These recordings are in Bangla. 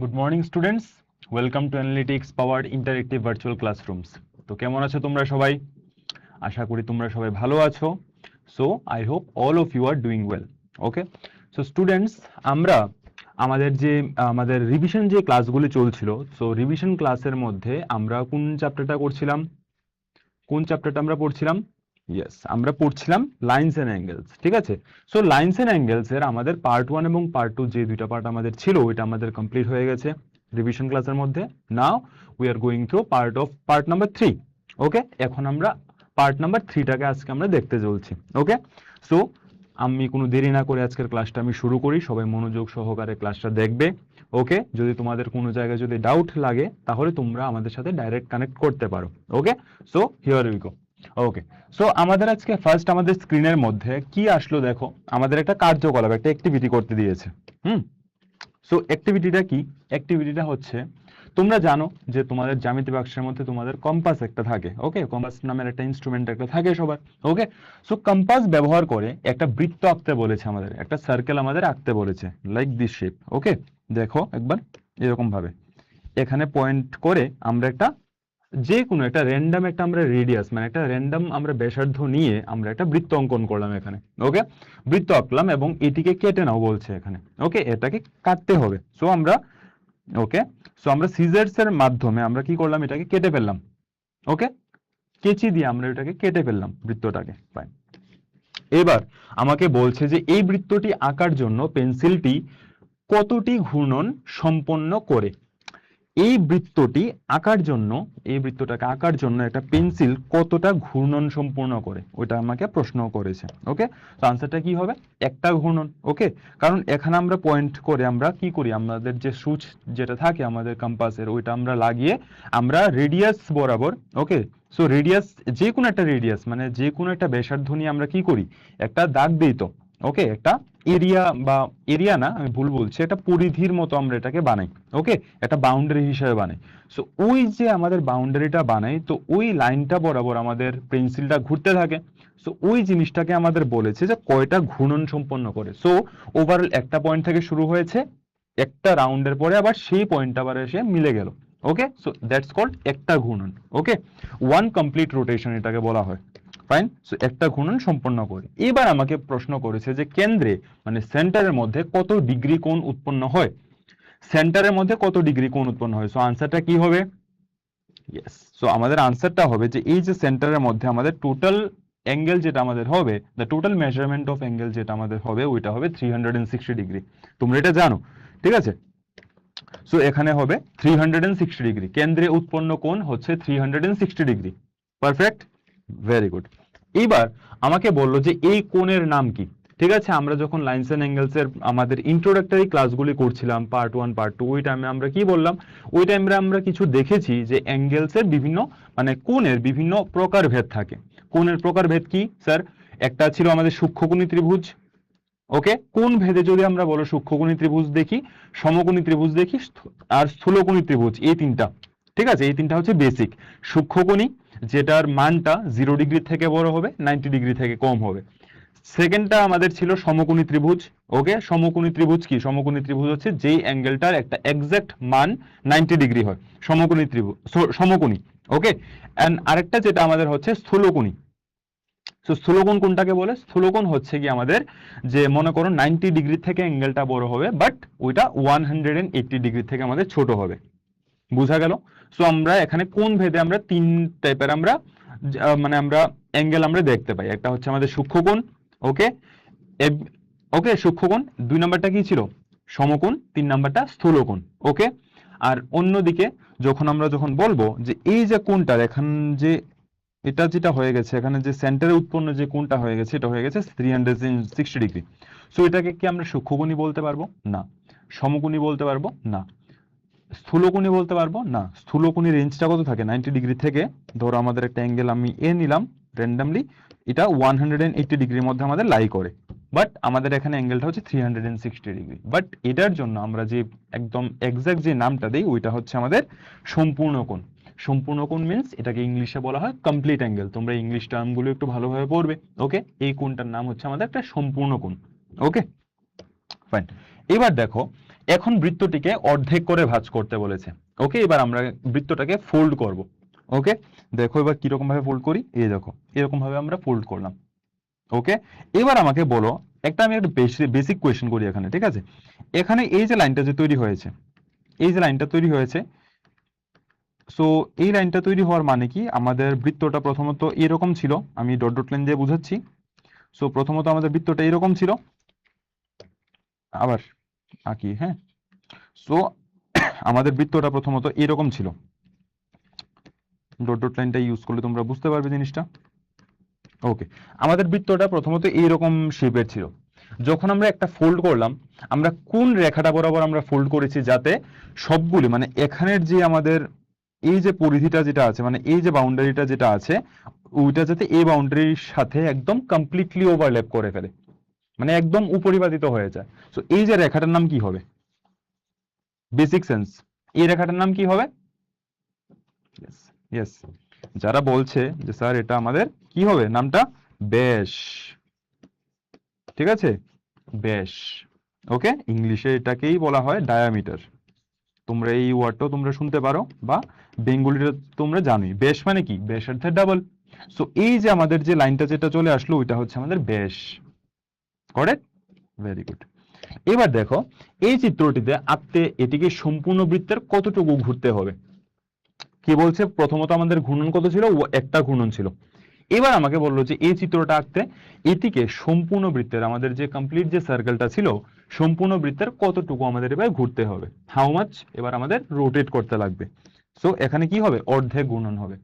Good morning students, welcome to analytics powered interactive virtual classrooms. তো কেমন আছো তোমরা সবাই? আশা করি তোমরা সবাই ভালো আছো। So I hope all of you are doing well. Okay, so students, আমরা আমাদের রিভিশন যে ক্লাসগুলি চলছিল, সো রিভিশন ক্লাসের মধ্যে আমরা কোন চ্যাপ্টারটা আমরা পড়ছিলাম? ইয়েস, আমরা পড়ছিলাম লাইনস এন্ড অ্যাঙ্গেলস। ঠিক আছে, সো লাইনস এন্ড অ্যাঙ্গেলস এর আমাদের পার্ট 1 এবং পার্ট 2 যে দুইটা পার্ট আমাদের ছিল, ওইটা আমাদের কমপ্লিট হয়ে গেছে রিভিশন ক্লাসের মধ্যে। Now we are going through part number 3। ওকে, এখন আমরা পার্ট নাম্বার 3টাকে আজকে আমরা দেখতে চলছি। ওকে, সো আমি কোনো দেরি না করে আজকের ক্লাসটা আমি শুরু করি। সবাই মনোযোগ সহকারে ক্লাসটা দেখবে। ওকে, যদি তোমাদের কোনো জায়গায় যদি ডাউট লাগে তাহলে তোমরা আমাদের সাথে ডাইরেক্ট কানেক্ট করতে পারো। Okay, so here we go. Okay, so আমাদের আজকে ফার্স্ট আমাদের স্ক্রিনের মধ্যে কি আসলো দেখো, আমাদের একটা কার্যকলাপ, একটা অ্যাক্টিভিটি করতে দিয়েছে। সো অ্যাক্টিভিটিটা কি? অ্যাক্টিভিটিটা হচ্ছে, তোমরা জানো যে তোমাদের জ্যামিতি বাক্সের মধ্যে তোমাদের কম্পাস একটা থাকে। ওকে, কম্পাস নামের একটা ইনস্ট্রুমেন্ট একটা থাকে সবার। ওকে, সো কম্পাস ব্যবহার করে একটা বৃত্ত আঁকতে বলেছে, আমাদের একটা সার্কেল আমাদের আঁকতে বলেছে, লাইক দিস শেপ। ওকে, দেখো একবার এরকম ভাবে এখানে পয়েন্ট করে আমরা একটা যে কোনো একটা র্যান্ডম একটা আমরা রেডিয়াস, মানে একটা র্যান্ডম আমরা ব্যাসার্ধ নিয়ে আমরা একটা বৃত্ত অঙ্কন করলাম এখানে। ওকে, বৃত্ত আঁকলাম এবং এটিকে কেটে নাও বলছে এখানে। ওকে, এটাকে কাটতে হবে। সো আমরা সিজার্স এর মাধ্যমে আমরা কি করলাম, এটাকে কেটে ফেললাম। ওকে, কেচি দিয়ে আমরা এটাকে কেটে ফেললাম বৃত্তটাকে। ফাইন, এবার আমাকে বলছে যে এই বৃত্তটি আঁকার জন্য পেন্সিলটি কতটি ঘূর্ণন সম্পন্ন করে। এই বৃত্তটাকে আঁকার জন্য একটা পেন্সিল কতটা ঘূর্ণন সম্পূর্ণ করে, ওইটা আমাকে প্রশ্ন করেছে। ওকে, তো আনসারটা কি হবে? একটা ঘূর্ণন। ওকে, কারণ এখানে আমরা পয়েন্ট করে আমরা কি করি, আমাদের যে সুচ যেটা থাকে আমাদের কম্পাসের, ওইটা আমরা লাগিয়ে আমরা রেডিয়াস বরাবর। ওকে, সো রেডিয়াস, যে কোনো একটা রেডিয়াস মানে যে কোনো একটা ব্যাসার্ধ নিয়ে আমরা কি করি, একটা দাগ দিই। তো ওকে, একটা এরিয়া বা এরিয়া না, আমি ভুল বলছি, একটা পরিধির মতো আমরা এটাকে বানাই। ওকে, একটা বাউন্ডারি হিসেবে বানাই। সো ওই যে আমাদের বাউন্ডারিটা বানাই, তো ওই লাইনটা বরাবর আমাদের পেন্সিলটা ঘুরতে থাকে। সো ওই জিনিসটাকে আমাদের বলেছে যে কয়টা ঘূর্ণন সম্পন্ন করে। সো ওভারঅল একটা পয়েন্ট থেকে শুরু হয়েছে, একটা রাউন্ডের পরে আবার সেই পয়েন্টটা আবার এসে মিলে গেল। ওকে, সো দ্যাটস কল্ড একটা ঘূর্ণন। ওকে, ওয়ান কমপ্লিট রোটেশন এটাকে বলা হয়। ফাইন, সো একটা ঘূর্ণন সম্পন্ন করে। এবার আমাকে প্রশ্ন করেছে যে কেন্দ্রে মানে সেন্টারের মধ্যে কত ডিগ্রি কোণ উৎপন্ন হয়। সেন্টারের মধ্যে কত ডিগ্রি কোণ উৎপন্ন হয়? সো আনসারটা কি হবে? ইয়েস, সো আমাদের আনসারটা হবে যে এই যে সেন্টারের মধ্যে আমাদের টোটাল অ্যাঙ্গেল যেটা আমাদের হবে, the total measurement of angle যেটা আমাদের হবে, ওইটা হবে 360 ডিগ্রি। তোমরা এটা জানো, ঠিক আছে? সো এখানে হবে 360 ডিগ্রি, কেন্দ্রে উৎপন্ন কোণ হচ্ছে 360 ডিগ্রি। Perfect, very good. এইবার আমাকে বললো যে এই কোণের নাম কি। ঠিক আছে, আমরা যখন লাইনস এন্ড অ্যাঙ্গেলস এর আমাদের ইন্ট্রোডাক্টরি ক্লাসগুলি করছিলাম, পার্ট 1 পার্ট 2, ওই টাইমে আমরা কি বললাম, ওই টাইমে আমরা কিছু দেখেছি যে অ্যাঙ্গেলস এর বিভিন্ন মানে কোণের বিভিন্ন প্রকারভেদ থাকে। কোণের প্রকারভেদ কি স্যার? একটা ছিল আমাদের সূক্ষ্মকোণী ত্রিভুজ। ওকে, কোন ভেদে যদি আমরা বলো সূক্ষ্মকোণী ত্রিভুজ দেখি, সমকোণী ত্রিভুজ দেখি আর স্থূলকোণী ত্রিভুজ, এই তিনটা। ঠিক আছে, এই তিনটা হচ্ছে বেসিক। সূক্ষ্মকোণী, যেটার মানটা 0 ডিগ্রি থেকে বড় হবে, 90 ডিগ্রি থেকে কম হবে। সেকেন্ডটা আমাদের ছিল সমকোণী ত্রিভুজ। ওকে, সমকোণী ত্রিভুজ কি? সমকোণী ত্রিভুজ হচ্ছে যেই অ্যাঙ্গেলটার একটা এক্সাক্ট মান 90 ডিগ্রি হয়, সমকোণী ত্রিভুজ, সমকোণী। ওকে, এন্ড আরেকটা যেটা আমাদের হচ্ছে স্থূলকোণী। সো স্থূলকোণ কোনটাকে বলে? স্থূলকোণ হচ্ছে কি আমাদের, যে মনে করো 90 ডিগ্রি থেকে অ্যাঙ্গেলটা বড় হবে, বাট ওইটা 180 ডিগ্রি থেকে আমাদের ছোট হবে। বুঝা গেল? সো আমরা এখানে কোন ভেদে আমরা তিন টাইপের আমরা মানে আমরা অ্যাঙ্গেল আমরা দেখতে পাই। একটা হচ্ছে আমাদের সূক্ষ্মকোণ। ওকে, ওকে, সূক্ষ্মকোণ। 2 নাম্বারটা কি ছিল? সমকোণ। 3 নাম্বারটা স্থূলকোণ। ওকে, আর অন্যদিকে যখন বলবো যে এই যে কোণটার এখান যে এটা যেটা হয়ে গেছে, এখানে যে সেন্টারে উৎপন্ন যে কোণটা হয়ে গেছে, এটা হয়ে গেছে 360 ডিগ্রি। সো এটাকে কি আমরা সূক্ষ্মকোণী বলতে পারবো? না। সমকোণী বলতে পারবো? না। স্থূলকোণী বলতে পারবো? না। স্থূলকোণীর রেঞ্জটা কত থাকে? 90 ডিগ্রি থেকে, ধরো আমাদের একটা অ্যাঙ্গেল আমি এ নিলাম র্যান্ডামলি, এটা 180 ডিগ্রির মধ্যে আমাদের লাই করে, বাট আমাদের এখানে অ্যাঙ্গেলটা হচ্ছে 360 ডিগ্রি। বাট এটার জন্য আমরা যে একদম এক্সাক্ট যে নামটা দিই, ওইটা হচ্ছে আমাদের সম্পূর্ণ কোণ। সম্পূর্ণ কোণ মিন্স এটাকে ইংলিশে বলা হয় কমপ্লিট অ্যাঙ্গেল। তোমরা ইংলিশ টার্মগুলো একটু ভালোভাবে পড়বে। ওকে, এই কোণটার নাম হচ্ছে আমাদের একটা সম্পূর্ণ কোণ। ওকে, ফাইন। এবার দেখো, এখন বৃত্তটিকে অর্ধেক করে ভাঁজ করতে বলেছে। ওকে, এবার আমরা বৃত্তটাকে ফোল্ড করব। ওকে, দেখো এবার কিরকম ভাবে ফোল্ড করি, এই দেখো এরকম ভাবে আমরা ফোল্ড করলাম। ওকে, এবার আমাকে বলো, আমি একটা বেসিক কোয়েশ্চেন করি এখানে, ঠিক আছে? এখানে এই যে লাইনটা যে তৈরি হয়েছে, এই যে লাইনটা তৈরি হয়েছে, সো এই লাইনটা তৈরি হওয়ার মানে কি, আমাদের বৃত্তটা প্রথমত এরকম ছিল, আমি ডট ডট লাইন দিয়ে বুঝাচ্ছি। সো প্রথমত আমাদের বৃত্তটা এরকম ছিল, আবার আঁকি, হ্যাঁ। সো আমাদের বৃত্তটা প্রথমত এরকম ছিল, ডট ডট লাইনটা ইউজ করলে তোমরা বুঝতে পারবে জিনিসটা। ওকে, আমাদের বৃত্তটা প্রথমত এইরকম শেপের ছিল। যখন আমরা একটা ফোল্ড করলাম, আমরা কোন রেখাটা বরাবর আমরা ফোল্ড করেছি, যাতে সবগুলি মানে এখানের যে আমাদের এই যে পরিধিটা যেটা আছে, মানে এই যে বাউন্ডারিটা যেটা আছে, ওইটা যাতে এই বাউন্ডারির সাথে একদম কমপ্লিটলি ওভারল্যাপ করে ফেলে, মানে একদম উপরিপাতিত হয়ে যায়। তো এই যে রেখাটার নাম কি হবে? বেসিক সেন্স, এই রেখাটার নাম কি হবে? ইয়েস, যারা বলছে যে স্যার এটা আমাদের কি হবে, নামটা ব্যাস, ঠিক আছে, ব্যাস। ওকে, ইংলিশে এটাকেই বলা হয় ডায়ামিটার। তোমরা এই ওয়ার্ডটাও তোমরা শুনতে পারো, বা বেঙ্গলিটা তোমরা জানোই, ব্যাস মানে কি, ব্যাসার্ধের ডাবল। সো এই যে আমাদের যে লাইনটা যেটা চলে আসলো, ওইটা হচ্ছে আমাদের ব্যাস। Correct, very good. এবার দেখো, এই চিত্রটিতে আঁকতে এটিকে সম্পূর্ণ বৃত্তের কতটুকু ঘুরতে হবে। কি বলছে, প্রথমত আমাদের ঘূর্ণন কত ছিল, একটা ঘূর্ণন ছিল। এবার আমাকে বললো যে এই চিত্রটা আঁকতে এটিকে সম্পূর্ণ বৃত্তের, আমাদের যে কমপ্লিট যে সার্কেলটা ছিল, সম্পূর্ণ বৃত্তের কতটুকু আমাদের এবার ঘুরতে হবে, হাউ মাচ এবার আমাদের রোটেট করতে লাগবে। সো এখানে কি হবে, অর্ধেক ঘূর্ণন হবে।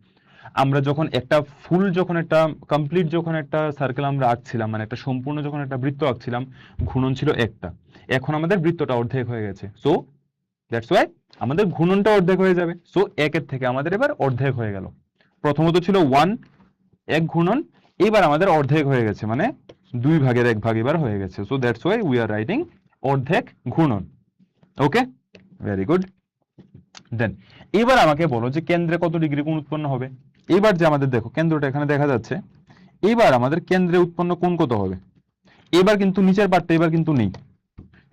আমরা যখন একটা ফুল, যখন একটা কমপ্লিট, যখন একটা সার্কেল আমরা আঁকছিলাম, মানে একটা সম্পূর্ণ যখন একটা বৃত্ত আঁকছিলাম, ঘূর্ণন ছিল একটা। এখন আমাদের বৃত্তটা অর্ধেক হয়ে গেছে, সো দ্যাটস ওয়াই আমাদের ঘূর্ণনটা অর্ধেক হয়ে যাবে। সো একের থেকে আমাদের এবার অর্ধেক হয়ে গেল। প্রথমত ছিল ওয়ান, এক ঘূর্ণন, এবার আমাদের অর্ধেক হয়ে গেছে, মানে 2/1 এবার হয়ে গেছে। So that's why we are writing অর্ধেক ঘূর্ণন। ওকে, ভেরি গুড। দেন এবার আমাকে বলো যে কেন্দ্রে কত ডিগ্রি কোণ উৎপন্ন হবে। এবার যে আমাদের দেখো কেন্দ্রটা এখানে দেখা যাচ্ছে, এবার আমাদের কেন্দ্রে উৎপন্ন কোণ কত হবে। এবার কিন্তু নিচের পার্টটা এবার কিন্তু নেই,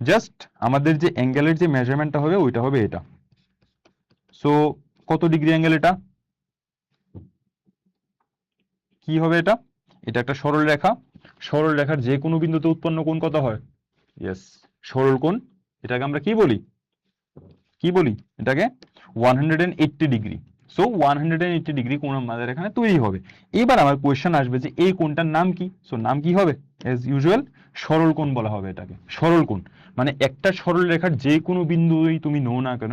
জাস্ট আমাদের যে অ্যাঙ্গেলের যে মেজারমেন্টটা হবে ওইটা হবে এটা। সো কত ডিগ্রি অ্যাঙ্গেল এটা, কি হবে এটা, এটা একটা সরল রেখা। সরল রেখার যে কোনো বিন্দুতে উৎপন্ন কোণ কত হয়, ইয়েস, সরল কোণ। এটাকে আমরা কি বলি, কি বলি এটাকে, 180 ডিগ্রি। সো 180 ডিগ্রি কোণ আমাদের এখানে তৈরি হবে। এবার আমার কোয়েশ্চেন আসবে যে এই কোণটার নাম কি। সো নাম কি হবে, এজ ইউজুয়াল সরল কোণ বলা হবে এটাকে। সরল কোণ মানে একটা সরল রেখার যে কোনো বিন্দুই তুমি নাও না কেন,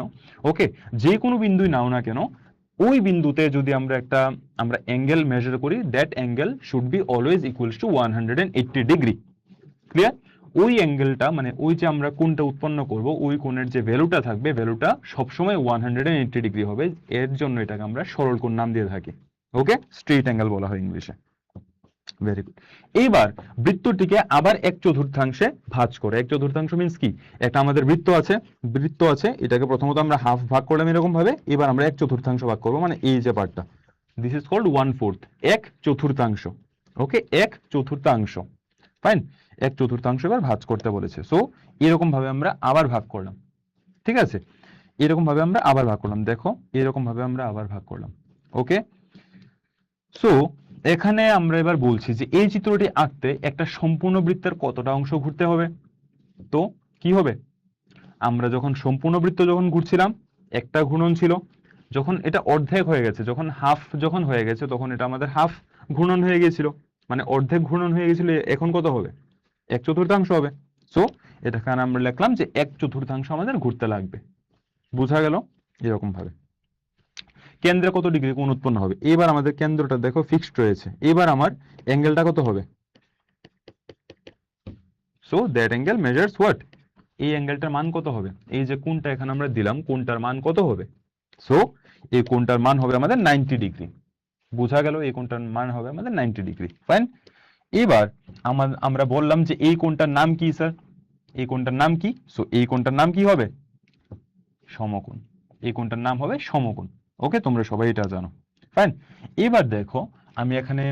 ওকে, যে কোনো বিন্দুই নাও না কেন, ওই বিন্দুতে যদি আমরা অ্যাঙ্গেল মেজার করি, that angle should be always equals to 180 degree. Clear? ওই অ্যাঙ্গেলটা মানে ওই যে আমরা কোণটা উৎপন্ন করব, ওই কোণের যে ভ্যালুটা থাকবে, ভ্যালুটা সবসময় 180 ডিগ্রি হবে। এর জন্য এটাকে আমরা সরল কোণ নাম দিয়ে থাকি। ওকে, স্ট্রেট অ্যাঙ্গেল বলা হয় ইংলিশে। Very good. এইবার বৃত্তটিকে আবার 1/4 ভাঁজ করে, 1/4 মিন্স কি, একটা আমাদের বৃত্ত আছে, এটাকে প্রথমত আমরা হাফ ভাগ করলাম এরকম ভাবে, এবার আমরা 1/4 ভাগ করবো, মানে এই যে পার্টটা, this is called 1/4, 1/4। Okay, 1/4, fine, 1/4 এবার ভাঁজ করতে বলেছে। সো এরকম ভাবে আমরা আবার ভাগ করলাম, ঠিক আছে, এরকম ভাবে আমরা আবার ভাগ করলাম, দেখো এরকম ভাবে আমরা আবার ভাগ করলাম। ওকে, সো এখানে আমরা এবার বলছি যে এই চিত্রটি আঁকতে একটা সম্পূর্ণ বৃত্তের কতটা অংশ ঘুরতে হবে। তো কি হবে, আমরা যখন সম্পূর্ণ বৃত্ত যখন ঘুরছিলাম, একটা ঘূর্ণন ছিল, যখন এটা অর্ধেক হয়ে গেছে, যখন হাফ যখন হয়ে গেছে, তখন এটা আমাদের হাফ ঘূর্ণন হয়ে গিয়েছিল, মানে অর্ধেক ঘূর্ণন হয়ে গেছিল, এখন কত হবে, 1/4 হবে। সো এটাখানে আমরা লিখলাম যে 1/4 আমাদের ঘুরতে লাগবে। বোঝা গেল? এরকম ভাবে কেন্দ্রে কত ডিগ্রি কোণ উৎপন্ন হবে। এবার আমাদের কেন্দ্রটা দেখো ফিক্সড রয়েছে, এবার আমার অ্যাঙ্গেলটা কত হবে, so that angle measures what, এই অ্যাঙ্গেলটার মান কত হবে, এই যে কোণটা এখানে আমরা দিলাম, কোণটার মান কত হবে, সো এই কোণটার মান হবে আমাদের 90 ডিগ্রি। বোঝা গেল, এই কোণটার মান হবে আমাদের 90 ডিগ্রি। ফাইন, এবার আমরা বললাম যে এই কোণটার নাম কি স্যার, এই কোণটার নাম কি, সো এই কোণটার নাম কি হবে, সমকোণ। এই কোণটার নাম হবে সমকোণ। ওকে, তোমরা সবাই এটা জানো। ফাইন, এবার দেখো আমি এখানে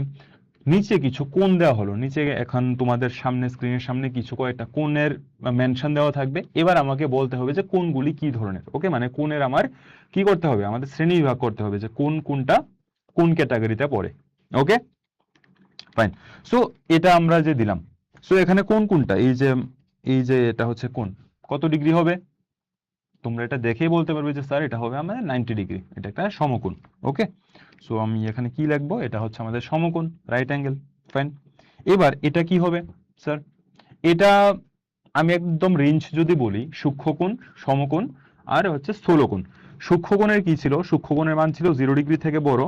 নিচে কিছু কোণ দেওয়া হলো, নিচে এখন তোমাদের সামনে স্ক্রিনের সামনে কিছু কয়েকটা কোণের মেনশন দেওয়া থাকবে। এবার আমাকে বলতে হবে যে কোণগুলি কি ধরনের। ওকে, মানে কোণের আমার কি করতে হবে, আমাদের শ্রেণী বিভাগ করতে হবে যে কোনটা কোন ক্যাটাগরিতে পড়ে। Okay fine. সো এটা আমরা যে দিলাম, সো এখানে কোনটা, এই যে এটা হচ্ছে কোণ, কত ডিগ্রি হবে তোমরা এটা দেখেই বলতে পারবে যে স্যার এটা হবে আমাদের 90 ডিগ্রি, এটা একটা সমকোণ। ওকে, সো আমি এখানে কি লিখবো, এটা হচ্ছে আমাদের সমকোণ, রাইট অ্যাঙ্গেল। ফাইন। এবার এটা কি হবে স্যার, এটা আমি একদম রেঞ্জ যদি বলি, সূক্ষ্মকোণ, সমকোণ আর হচ্ছে স্থূলকোণ। সূক্ষ্মকোণের কি ছিল, সূক্ষ্মকোণের মান ছিল 0 ডিগ্রি থেকে বড়,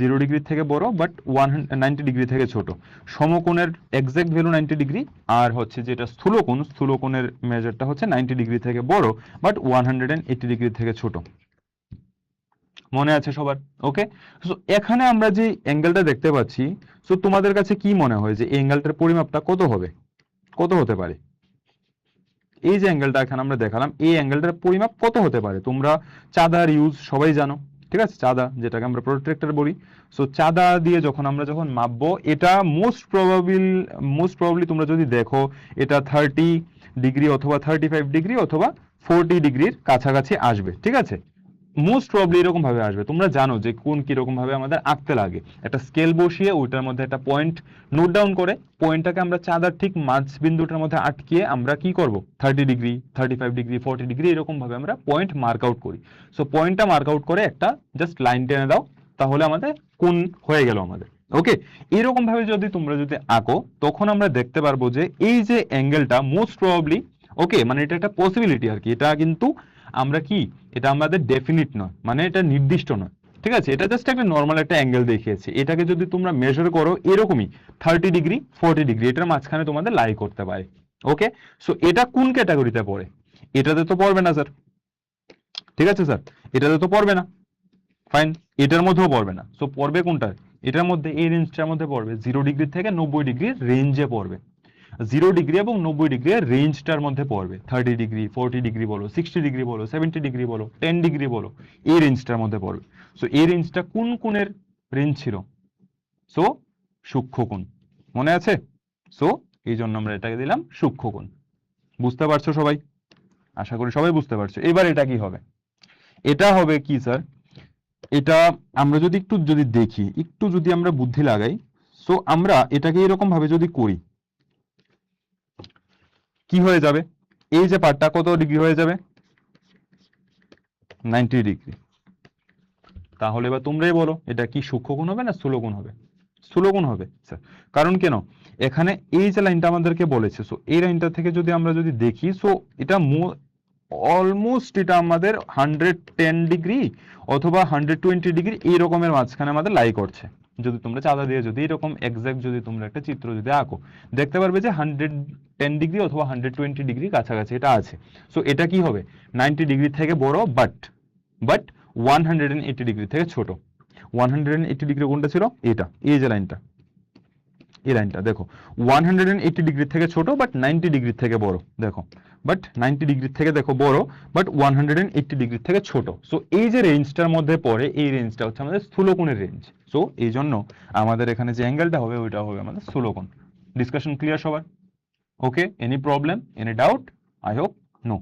0 ডিগ্রি থেকে বড় বাট 190 ডিগ্রি থেকে ছোট। সমকোণের এক্সাক্ট ভ্যালু 90 ডিগ্রি, আর হচ্ছে যেটা স্থূলকোণ, স্থূলকোণের মেজারটা হচ্ছে 90 ডিগ্রি থেকে বড় বাট 180 ডিগ্রি থেকে ছোট। মনে আছে সবার? ওকে, সো এখানে আমরা যে অ্যাঙ্গেলটা দেখতে পাচ্ছি, সো তোমাদের কাছে কি মনে হয় যে এই অ্যাঙ্গেলটার পরিমাপটা কত হবে, কত হতে পারে? এই যে অ্যাঙ্গেলটা এখানে আমরা দেখালাম, এই অ্যাঙ্গেলটার পরিমাপ কত হতে পারে? তোমরা চাঁদার ইউজ সবাই জানো, ঠিক আছে, চাঁদা যেটাকে আমরা প্রোট্রেক্টর বলি। সো চাঁদা দিয়ে যখন মাপবো, এটা মোস্ট প্রবাবলি তোমরা যদি দেখো, এটা 30 ডিগ্রি অথবা 35 ডিগ্রি অথবা 40 ডিগ্রির কাছাকাছি আসবে, ঠিক আছে, মোস্ট প্রবলি এরকম ভাবে আসবে। তোমরা জানো যে কোন কিরকম ভাবে আমাদের আঁকতে লাগে, একটা স্কেল বসিয়ে ওইটার মধ্যে একটা পয়েন্ট নোট ডাউন করে, পয়েন্টটাকে আমরা চাঁদার ঠিক মাঝ বিন্দুটার মধ্যে আটকিয়ে আমরা কি করব, 30 ডিগ্রি, 35 ডিগ্রি, 40 ডিগ্রি এরকম ভাবে আমরা পয়েন্ট মার্ক আউট করি। সো পয়েন্টটা মার্ক আউট করে একটা জাস্ট লাইন টেনে দাও, তাহলে আমাদের কোন হয়ে গেল আমাদের। ওকে, এরকম ভাবে তোমরা যদি আঁকো, তখন আমরা দেখতে পারবো যে এই যে অ্যাঙ্গেলটা মোস্ট প্রবাবলি, ওকে, মানে এটা একটা পসিবিলিটি আর কি, এটা কিন্তু আমরা কি, এটা আমাদের ডেফিনিট নয়, মানে এটা নির্দিষ্ট নয়, ঠিক আছে, এটা জাস্ট একটা নর্মাল একটা অ্যাঙ্গেল দেখিয়েছে। এটাকে যদি তোমরা মেজার করো এরকমই 30 ডিগ্রি 40 ডিগ্রি, এটার মাঝখানে তোমাদের লাই করতে পারে। ওকে, সো এটা কোন ক্যাটাগরিতে পড়ে? এটাতে তো পড়বে না স্যার, ঠিক আছে স্যার, এটাতে তো পড়বে না। ফাইন, এটার মধ্যেও পড়বে না। সো পড়বে কোনটা, এটার মধ্যে, এই রেঞ্জটার মধ্যে পড়বে, 0 ডিগ্রি থেকে 90 ডিগ্রির রেঞ্জে পড়বে। 0 ডিগ্রি এবং 90 ডিগ্রির রেঞ্জটার মধ্যে পড়বে, 30 ডিগ্রি 40 ডিগ্রি বলো, 60 ডিগ্রি বলো, 70 ডিগ্রি বলো, 10 ডিগ্রি বলো, এই রেঞ্জটার মধ্যে পড়বে। সো এই রেঞ্জটা কোন কোণের রেঞ্জ ছিল? সো সূক্ষ্মকোণ, মনে আছে? সো এই জন্য আমরা এটাকে দিলাম সূক্ষ্মকোণ। বুঝতে পারছো সবাই? আশা করি সবাই বুঝতে পারছো। এবার এটা কি হবে, এটা হবে কি স্যার, এটা আমরা যদি দেখি, একটু যদি আমরা বুদ্ধি লাগাই, সো আমরা এটাকে এরকম ভাবে যদি করি, কি হয়ে যাবে, এই যে পার্টটা কত ডিগ্রি হয়ে যাবে, 90 ডিগ্রি। তাহলে এবার তোমরাই বলো, এটা কি সূক্ষ্মকোণ হবে না স্থূলকোণ হবে? স্থূলকোণ হবে স্যার। কারণ কেন, এখানে এই যে লাইনটা আমাদেরকে বলেছে, সো এই লাইনটা থেকে আমরা যদি দেখি, সো এটা অলমোস্ট এটা আমাদের 110 ডিগ্রি অথবা 120 ডিগ্রি এই রকমের মাঝখানে আমাদের লাই করছে। যদি তোমরা চাঁদা দিয়ে যদি এরকম এক্সাক্ট যদি তোমরা একটা চিত্র যদি আঁকো, দেখতে পারবে যে 110 ডিগ্রি অথবা 120 ডিগ্রি কাছাকাছি এটা আছে। সো এটা কি হবে, 90 ডিগ্রি থেকে বড় বাট 180 ডিগ্রি থেকে ছোট। 180 ডিগ্রি কোনটা ছিল, এটা, এই যে লাইনটা, এই লাইনটা দেখো, 180 ডিগ্রি থেকে ছোট বাট 90 ডিগ্রি থেকে বড়, দেখো, বাট 90 ডিগ্রি থেকে দেখো বড় বাট 180 ডিগ্রি থেকে ছোট। সো এই যে রেঞ্জটার মধ্যে পড়ে, এই রেঞ্জটা হচ্ছে আমাদের স্থূলকোণের রেঞ্জ। সো এই জন্য আমাদের এখানে যে অ্যাঙ্গেলটা হবে ওইটা হবে আমাদের স্থূলকোণ। ডিসকাশন ক্লিয়ার সবার? Okay, any problem, any doubt? I hope no.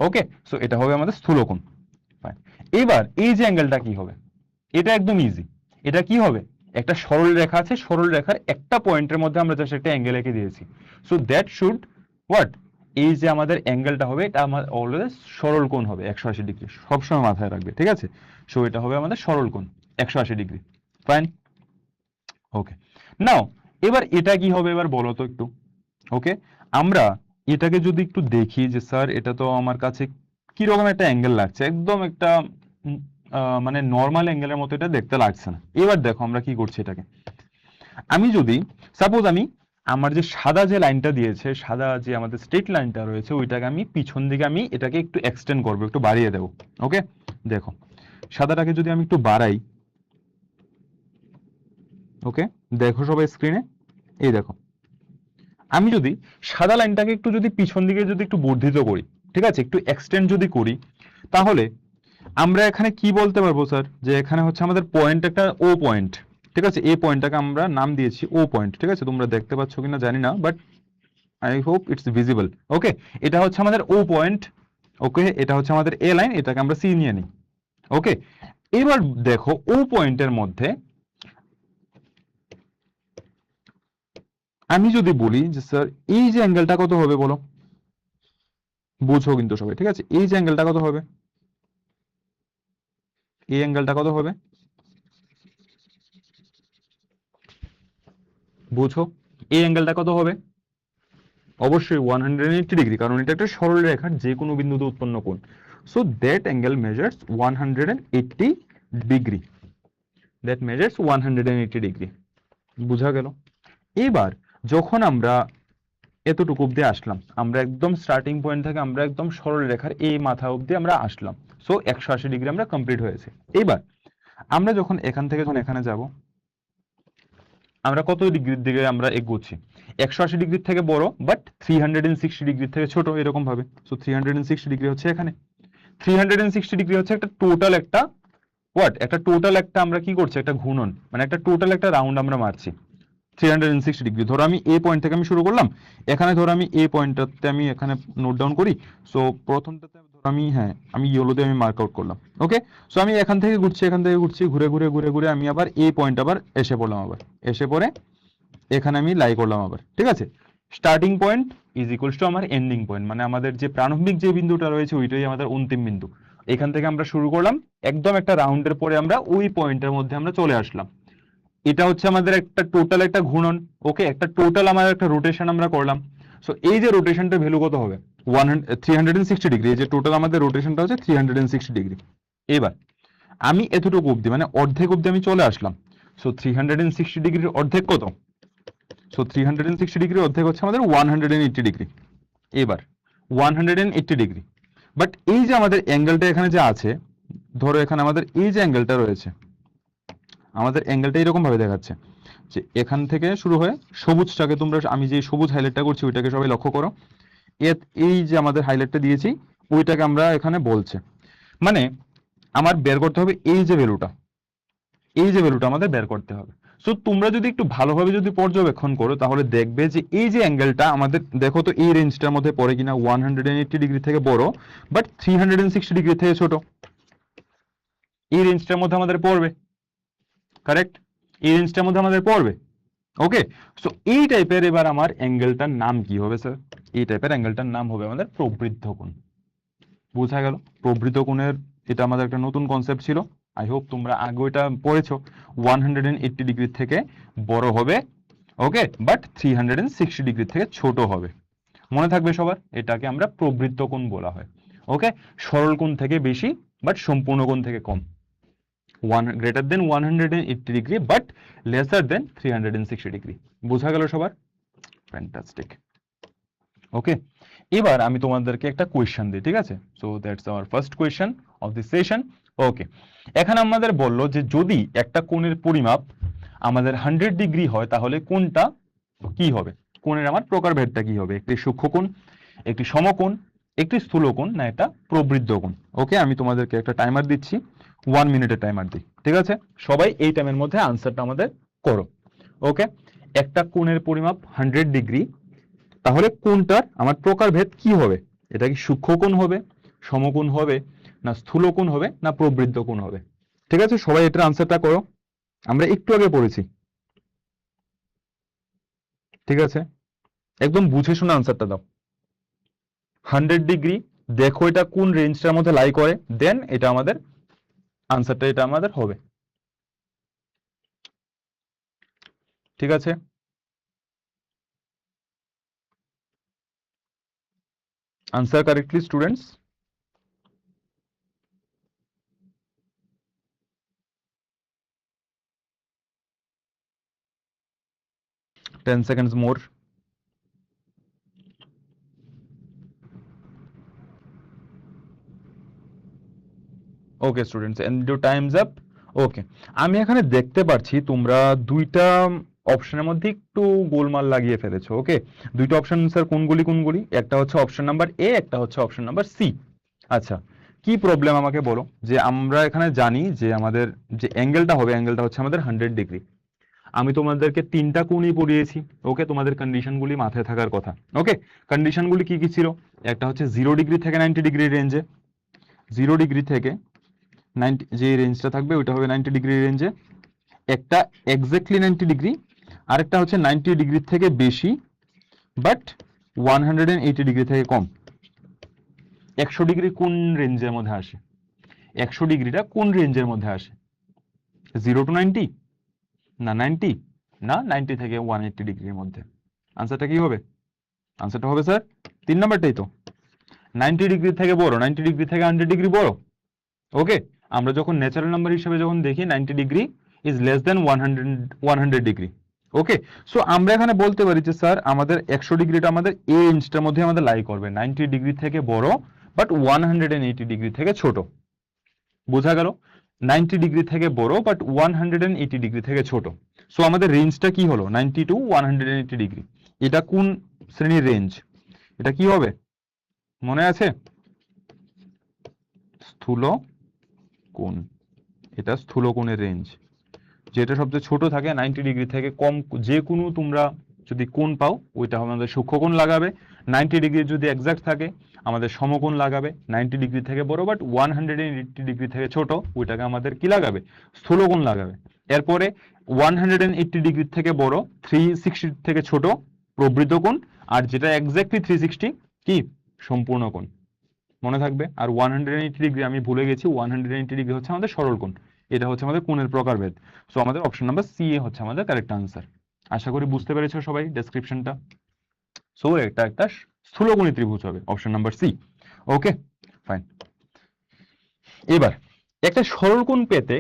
Okay, so এটা হবে আমাদের স্থূলকোণ। ফাইন। এবার এই যে অ্যাঙ্গেলটা কি হবে, এটা একদম ইজি। এটা কি হবে, একটা সরল রেখা আছে, সরল রেখার একটা পয়েন্টের মধ্যে আমরা জাস্ট একটা অ্যাঙ্গেল এঁকে দিয়েছি। সো দ্যাট শুড হোয়াট, এই যে আমাদের অ্যাঙ্গেলটা হবে এটা আমার অলওয়েজ সরল কোণ হবে 180 ডিগ্রি, সবসময় মাথায় রাখবে, ঠিক আছে। সো এটা হবে আমাদের সরল কোণ 180 ডিগ্রি। ফাইন, ওকে। নাও এবার এটা কি হবে, এবার বলো তো একটু। ওকে, আমরা এটাকে যদি একটু দেখি যে স্যার এটা তো আমার কাছে কিরকম একটা অ্যাঙ্গেল লাগছে, একদম একটা মানে নর্মাল অ্যাঙ্গেলের মতো এটা দেখতে লাগছে না। এবার দেখো আমরা কি করছি, এটাকে আমি যদি সাপোজ আমার যে সাদা যে লাইনটা দিয়েছে, সাদা যে আমাদের স্ট্রেট লাইনটা রয়েছে, ওইটাকে আমি পিছন দিকে আমি এটাকে একটু এক্সটেন্ড করবো, একটু বাড়িয়ে দেবো। ওকে, দেখো সাদাটাকে যদি আমি একটু বাড়াই, ওকে, দেখো সবাই স্ক্রিনে, এই দেখো, আমি যদি সাদা লাইনটাকে একটু যদি পিছন দিকে যদি একটু বর্ধিত করি, ঠিক আছে, একটু এক্সটেন্ড যদি করি, তাহলে আমরা এখানে কি বলতে পারবো স্যার, যে এখানে হচ্ছে আমাদের পয়েন্ট, একটা ও পয়েন্ট, ঠিক আছে, এই পয়েন্টটাকে আমরা নাম দিয়েছি ও পয়েন্ট। ঠিক আছে, তোমরা দেখতে পাচ্ছ কিনা জানি না, but I hope it's visible. Okay, এটা হচ্ছে আমাদের ও পয়েন্ট। ওকে, এটা হচ্ছে আমাদের এ লাইন, এটাকে আমরা সি নিয়ে নিই। ওকে, এবার দেখো ও পয়েন্টের মধ্যে আমি যদি বলি যে স্যার এই যে অ্যাঙ্গেলটা কত হবে বলো, বুঝো কিন্তু সবাই। ঠিক আছে, এই যে অ্যাঙ্গেলটা কত হবে, এই অ্যাঙ্গেলটা কত হবে বুঝো, এই অ্যাঙ্গেলটা কত হবে? অবশ্যই 180 ডিগ্রি, কারণ এটা একটা সরল রেখার যে কোনো বিন্দুতে উৎপন্ন কোণ। So that angle measures 180 degree, that measures 180 degree. বুঝা গেল? এবার যখন আমরা এতটুকু অব্দি আসলাম, আমরা একদম স্টার্টিং পয়েন্ট থেকে আমরা একদম সরল রেখার এই মাথা অব্দি আমরা আসলাম। সো 180 ডিগ্রি আমরা কমপ্লিট হয়েছে। এবার আমরা যখন এখান থেকে যখন এখানে যাব, আমরা কত ডিগ্রির দিকে আমরা এগোচ্ছি? 180 ডিগ্রির থেকে বড়, বাট 360 ডিগ্রির থেকে ছোট, এরকম ভাবে। সো 360 ডিগ্রি হচ্ছে এখানে, 360 ডিগ্রি হচ্ছে একটা টোটাল একটা একটা টোটাল একটা আমরা কি করছি, একটা ঘূর্ণন, মানে একটা টোটাল একটা রাউন্ড আমরা মারছি 360 ডিগ্রি। ধরো আমি এ পয়েন্ট থেকে আমি শুরু করলাম, এখানে ধরো আমি এ পয়েন্টটাতে আমি এখানে নোট ডাউন করি। সো প্রথমটাতে ধরো আমি, হ্যাঁ আমি ইয়েলোতে আমি মার্ক আউট করলাম। ওকে, সো আমি এখান থেকে ঘুরছি, এখান থেকে ঘুরছি, ঘুরে ঘুরে ঘুরে ঘুরে আমি আবার এই পয়েন্ট আবার এসে পড়লাম, আবার এসে পড়ে এখানে আমি লাই করলাম আবার। ঠিক আছে, starting point is equals to আমার এন্ডিং পয়েন্ট, মানে আমাদের যে প্রারম্ভিক যে বিন্দুটা রয়েছে ওইটাই আমাদের অন্তিম বিন্দু। এখান থেকে আমরা শুরু করলাম, একদম একটা রাউন্ডের পরে আমরা ওই পয়েন্টের মধ্যে আমরা চলে আসলাম। এটা হচ্ছে আমাদের একটা টোটাল একটা ঘূর্ণন। ওকে, একটা টোটাল আমাদের একটা রোটেশন আমরা করলাম। সো এই যে রোটেশনটার ভ্যালু কত হবে? 360 ডিগ্রি। এই যে টোটাল আমাদের রোটেশনটা হচ্ছে 360 ডিগ্রি। এবার আমি এতটুকু অবধি মানে অর্ধেক অবধি আমি চলে আসলাম। সো 360 ডিগ্রির অর্ধেক কত? সো 360 ডিগ্রি অর্ধেক হচ্ছে আমাদের 180 ডিগ্রি। এবার 180 ডিগ্রি, বাট এই যে আমাদের অ্যাঙ্গেলটা এখানে যে আছে, ধরো এখানে আমাদের এই যে অ্যাঙ্গেলটা রয়েছে, আমাদের অ্যাঙ্গেলটা এরকম ভাবে দেখাচ্ছে যে এখান থেকে শুরু হয়ে সবুজটাকে তোমরা, আমি যে সবুজ হাইলাইটটা করছি ওইটাকে সবাই লক্ষ্য করো। এই যে আমাদের হাইলাইটটা দিয়েছি ওইটাকে আমরা এখানে বলছে, মানে আমার বের করতে হবে এই যে ভ্যালুটা, এই যে ভ্যালুটা আমাদের বের করতে হবে। সো তোমরা যদি একটু ভালোভাবে যদি পর্যবেক্ষণ করো তাহলে দেখবে যে এই যে অ্যাঙ্গেলটা আমাদের, দেখো তো এই রেঞ্জটার মধ্যে পড়ে কিনা, 180 ডিগ্রি থেকে বড়, বাট 360 ডিগ্রি থেকে ছোট, এই রেঞ্জটার মধ্যে আমাদের পড়বে। কারেক্ট, এই রেঞ্জটার মধ্যে আমাদের পড়বে। ওকে, সো এই টাইপের এবার আমার অ্যাঙ্গেলটার নাম কি হবে স্যার? এই টাইপের অ্যাঙ্গেলটার নাম হবে আমাদের প্রবৃদ্ধ কোণ। বোঝা গেল? প্রবৃদ্ধ কোণের এটা আমাদের একটা নতুন কনসেপ্ট ছিল। আই হোপ তোমরা আগে এটা পড়েছো। 180 ডিগ্রি থেকে বড় হবে, ওকে, বাট 360 ডিগ্রি থেকে ছোট হবে। মনে থাকবে সবার, এটাকে আমরা প্রবৃদ্ধ কোণ বলা হয়। ওকে, সরল কোণ থেকে বেশি, বাট সম্পূর্ণ কোণ থেকে কম। Greater than 180 degree, but lesser than 360 degree. বোঝা গেল সবার? ফ্যান্টাস্টিক। ওকে, এবার আমি তোমাদেরকে একটা কোয়েশ্চেন দিই, ঠিক আছে? So that's our first question of this session. Okay, এখানে আমাদের বললো যে যদি একটা কোণের পরিমাপ আমাদের 100 ডিগ্রি হয় তাহলে কোণটা কি হবে? কোণের আমার প্রকারভেদটা কি হবে? একটি সূক্ষ্মকোণ, একটি সমকোণ, একটি স্থূলকোণ, না এটা প্রবৃদ্ধ কোণ? ওকে, আমি তোমাদেরকে একটা টাইমার দিচ্ছি, 1 মিনিটের টাইমার দিই। ঠিক আছে, সবাই এই টাইমের মধ্যে আনসারটা আমাদের করো। ওকে, একটা কোণের পরিমাপ 100 ডিগ্রি, তাহলে কোণটার আমার প্রকারভেদ কি হবে? এটা কি সূক্ষ্মকোণ হবে, সমকোণ হবে, না স্থূলকোণ হবে, না প্রবৃদ্ধ কোণ হবে? ঠিক আছে, সবাই এটার আনসারটা করো, আমরা একটু আগে পড়েছি। ঠিক আছে, একদম বুঝে শুনে আনসারটা দাও। 100 ডিগ্রি, দেখো এটা কোন রেঞ্জটার মধ্যে লাই করে, দেন এটা আমাদের আনসারটা এটা আমাদের হবে। ঠিক আছে, answer correctly students. 10 seconds more. Okay students, and your time's up. Okay, আমি এখানে দেখতে পাচ্ছি তোমরা দুইটা অপশনের মধ্যে একটু গোলমাল লাগিয়ে ফেলেছো। ওকে, দুইটা অপশন স্যার কোনগুলি কোনগুলি? একটা হচ্ছে অপশন নাম্বার এ, একটা হচ্ছে অপশন নাম্বার সি। আচ্ছা, কি প্রবলেম আমাকে বলো। যে আমরা এখানে জানি যে আমাদের যে অ্যাঙ্গেলটা হবে, অ্যাঙ্গেলটা হচ্ছে আমাদের 100 ডিগ্রি। আমি তোমাদেরকে 3টা কোণই পড়িয়েছি। ওকে, তোমাদের কন্ডিশনগুলি মাথায় থাকার কথা। ওকে, কন্ডিশনগুলি কি কি ছিল? একটা হচ্ছে 0 ডিগ্রি থেকে 90 ডিগ্রি রেঞ্জে, 0 ডিগ্রি থেকে 90 যে রেঞ্জটা থাকবে ওইটা হবে 90 ডিগ্রি রেঞ্জে। একটা এক্স্যাক্টলি 90 ডিগ্রি, আরেকটা হচ্ছে 90 ডিগ্রি থেকে বেশি বাট 180 ডিগ্রি থেকে কম। 100 ডিগ্রি কোন রেঞ্জের মধ্যে আসে? 100 ডিগ্রিটা কোন রেঞ্জের মধ্যে আসে? 0 টু 90 না 90 না 90 থেকে 180 ডিগ্রির মধ্যে? আনসারটা কি হবে? আনসারটা হবে স্যার 3 নাম্বারটাই তো। 90 ডিগ্রি থেকে বড়, 90 ডিগ্রি থেকে 100 ডিগ্রি বড়। ওকে, আমরা যখন ন্যাচারাল নাম্বার হিসেবে যখন দেখি 90 degree is less than 100 degree. Okay, so আমরা এখানে বলতে পারি যে স্যার আমাদের 100 ডিগ্রিটা আমাদের এই রেঞ্জটার মধ্যে আমাদের লাই করবে, 90 ডিগ্রি থেকে বড় বাট 180 ডিগ্রি থেকে ছোট। বোঝা গেল? 90 ডিগ্রি থেকে বড় বাট 180 ডিগ্রি থেকে ছোট। সো আমাদের রেঞ্জটা কি হলো? 90 টু 180 ডিগ্রি। এটা কোন শ্রেণীর রেঞ্জ? এটা কি হবে মনে আছে? স্থূল কোণ। এটা স্থূল কোণের রেঞ্জ, যেটা সবচেয়ে ছোট থাকে 90 ডিগ্রি থেকে কম। যে কোনো তোমরা যদি কোণ পাও ওইটা আমাদের সূক্ষ্মকোণ লাগাবে। 90 ডিগ্রি যদি এক্সাক্ট থাকে আমাদের সমকোণ লাগাবে। 90 ডিগ্রি থেকে বড় বাট 180 ডিগ্রি থেকে ছোট ওইটাকে আমাদের কি লাগাবে? স্থূলকোণ লাগাবে। এরপরে 180 ডিগ্রি থেকে বড়, 360 থেকে ছোট প্রবৃদ্ধ কোণ, আর যেটা এক্স্যাক্টলি 360 কি? সম্পূর্ণ কোণ। মনে থাকবে। আর 180 ডিগ্রি আমি ভুলে গেছি, 180 ডিগ্রি হচ্ছে আমাদের সরল কোণ। এটা হচ্ছে আমাদের কোণের প্রকারভেদ। সো আমাদের অপশন নাম্বার সি এ হচ্ছে আমাদের কারেক্ট আনসার। আশা করি বুঝতে পেরেছো সবাই ডেসক্রিপশনটা। সো এটা একটা স্থূলকোণী ত্রিভুজ হবে, অপশন নাম্বার সি। ওকে, ফাইন। এবার একটা সরল কোণ পেতে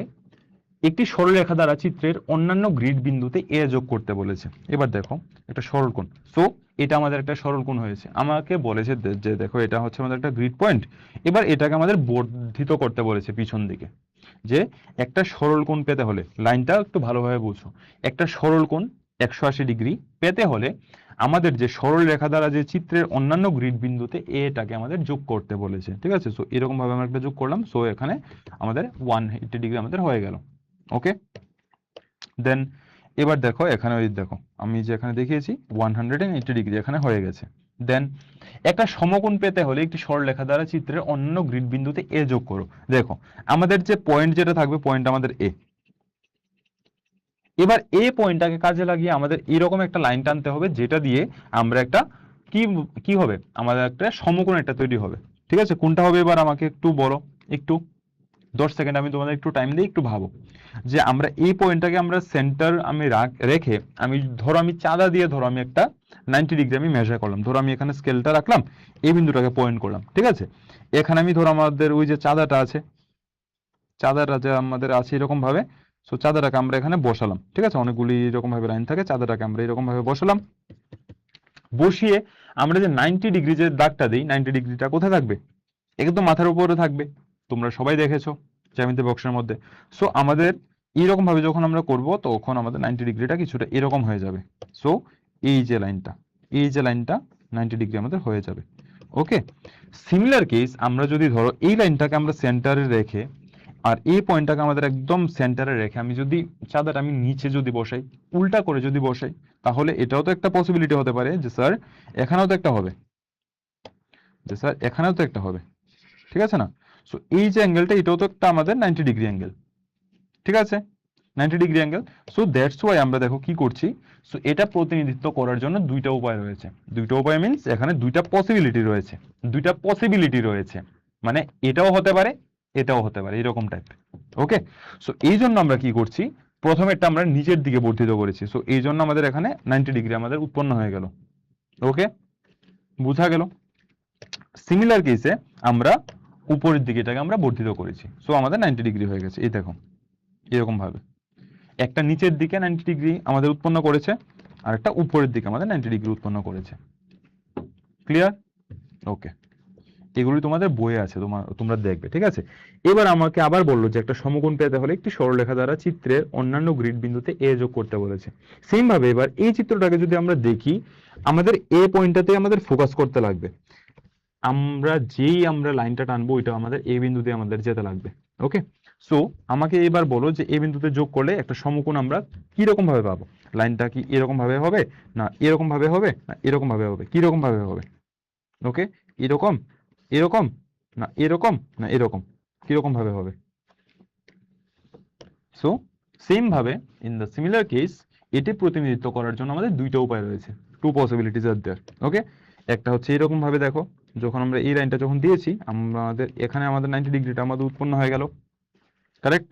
একটি সরলরেখা দ্বারা চিত্রের অন্যান্য গ্রিড বিন্দুতে এ যোগ করতে বলেছে। এবার দেখো একটা সরল কোণ। সো এটা আমাদের একটা সরল কোণ হয়েছে। আমাকে বলেছে যে দেখো এটা হচ্ছে আমাদের একটা গ্রিড পয়েন্ট। এবার এটাকে আমাদের বর্ধিত করতে বলেছে পিছন দিকে। যে একটা সরল কোণ পেতে হলে, লাইনটা একটু ভালোভাবে বুঝো, একটা সরল কোণ 180 ডিগ্রি পেতে হলে আমাদের যে সরল রেখা দ্বারা যে চিত্রের অন্যান্য গ্রিড বিন্দুতে এটাকে আমাদের যোগ করতে বলেছে। ঠিক আছে, সো এরকম ভাবে আমরা একটা যোগ করলাম। সো এখানে আমাদের 180 ডিগ্রি আমাদের হয়ে গেল। ওকে, দেন এবার দেখো এখানে, ওই দেখো আমি যে এখানে দেখিয়েছি 180 ডিগ্রি এখানে হয়ে গেছে। দেন একটা সমকোণ পেতে হলে একটি সরলরেখা দ্বারা চিত্রের অন্য গ্রিড বিন্দুতে এ যোগ করো। দেখো আমাদের যে পয়েন্ট যেটা থাকবে, পয়েন্ট আমাদের এ। এবার এ পয়েন্টটাকে কাজে লাগিয়ে আমাদের এরকম একটা লাইন টানতে হবে, যেটা দিয়ে আমরা একটা কি কি হবে, আমাদের একটা সমকোণ একটা তৈরি হবে। ঠিক আছে, কোনটা হবে এবার আমাকে একটু বলো। একটু 10 সেকেন্ড আমি তোমাদের একটু টাইম দিই, একটু ভাবো যে আমরা এই পয়েন্টটাকে আমরা সেন্টার আমি রেখে, আমি ধরো আমি চাঁদা দিয়ে ধরো আমি একটা 90 ডিগ্রি আমি মেজার করলাম। ধরো আমি এখানে স্কেলটা রাখলাম, এই বিন্দুটাকে পয়েন্ট করলাম। ঠিক আছে, এখানে আমি ধরো আমাদের ওই যে চাঁদাটা আছে, চাঁদাটা যে আমাদের আছে এরকম ভাবে, সো চাঁদাটাকে আমরা এখানে বসালাম। ঠিক আছে, অনেকগুলি এরকম ভাবে লাইন থাকে, চাঁদাটাকে আমরা এরকম ভাবে বসালাম। বসিয়ে আমরা যে 90 ডিগ্রি যে দাগটা দিই, 90 ডিগ্রিটা কোথায় থাকবে? একদম মাথার উপরে থাকবে। তোমরা সবাই দেখেছো জ্যামিতি বক্সের মধ্যে। সো আমাদের এইরকম ভাবে যখন আমরা করব তখন আমাদের 90 ডিগ্রিটা কিছুটা এরকম হয়ে যাবে। সো এই যে লাইনটা, এই যে লাইনটা 90 ডিগ্রি আমাদের হয়ে যাবে। ওকে, সিমিলার কেস আমরা যদি ধরো এই লাইনটাকে আমরা সেন্টারে রেখে আর এই পয়েন্টটাকে আমাদের একদম সেন্টারে রেখে আমি যদি চাঁদাটা আমি নিচে যদি বসাই, উল্টা করে যদি বসাই, তাহলে এটাও তো একটা পসিবিলিটি হতে পারে যে স্যার এখানেও তো একটা হবে, যে স্যার এখানেও তো একটা হবে। ঠিক আছে না? সো এই যে অ্যাঙ্গেলটা এটাও তো একটা আমাদের 90 ডিগ্রি অ্যাঙ্গেল। ঠিক আছে, 90 degree angle. So that's why আমরা দেখো কি করছি। সো এটা প্রতিনিধিত্ব করার জন্য দুইটা উপায় রয়েছে। দুইটা উপায় মিন্স এখানে দুইটা পসিবিলিটি রয়েছে। দুইটা পসিবিলিটি রয়েছে মানে এটাও হতে পারে, এটাও হতে পারে, এরকম টাইপ। ওকে, সো এই জন্য আমরা কি করছি, প্রথমে এটা আমরা নিচের দিকে বর্ধিত করেছি। সো এই জন্য আমাদের এখানে 90 ডিগ্রি আমাদের উৎপন্ন হয়ে গেল। ওকে, বুঝা গেল? সিমিলার কেসে আমরা উপরের দিকে এটাকে আমরা বর্ধিত করেছি। সো আমাদের 90 ডিগ্রি হয়ে গেছে। এই দেখো এরকম ভাবে একটা নিচের দিকে 90 ডিগ্রি আমাদের উৎপন্ন করেছে, আর একটা উপরের দিকে আমাদের 90 ডিগ্রি উৎপন্ন করেছে। ক্লিয়ার? ওকে, এগুলি তোমাদের বইয়ে আছে, তোমরা দেখবে। ঠিক আছে, এবার আমাকে আবার বললো যে একটা সমকোণ পেতে হলে একটি সরলরেখা দ্বারা চিত্রের অন্যান্য গ্রিড বিন্দুতে এ যোগ করতে বলেছে। সেম ভাবে এবার এই চিত্রটাকে যদি আমরা দেখি, আমাদের এ পয়েন্টটাতে আমাদের ফোকাস করতে লাগবে। আমরা লাইনটা টানবো ওইটা আমাদের এ বিন্দুতে আমাদের যেতে লাগবে। ওকে, সো আমাকে এবার বলো যে এ বিন্দুতে যোগ করলে একটা সমকোণ আমরা কি রকম ভাবে পাবো? লাইনটা কি এরকম ভাবে হবে, না এরকম ভাবে হবে, না এরকম ভাবে হবে, কি রকম ভাবে হবে? ওকে, এরকম, এরকম, না এরকম, না এরকম, কিরকম ভাবে হবে? সো সেম ভাবে ইন দ্য সিমিলার কেস এটি প্রতিনিধিত্ব করার জন্য আমাদের দুইটা উপায় রয়েছে, টু পসিবিলিটিজ আর দেয়ার। ওকে, একটা হচ্ছে এরকম ভাবে, দেখো যখন আমরা এই লাইনটা যখন দিয়েছি আমাদের এখানে আমাদের 90 ডিগ্রিটা আমাদের উৎপন্ন হয়ে গেল, কারেক্ট?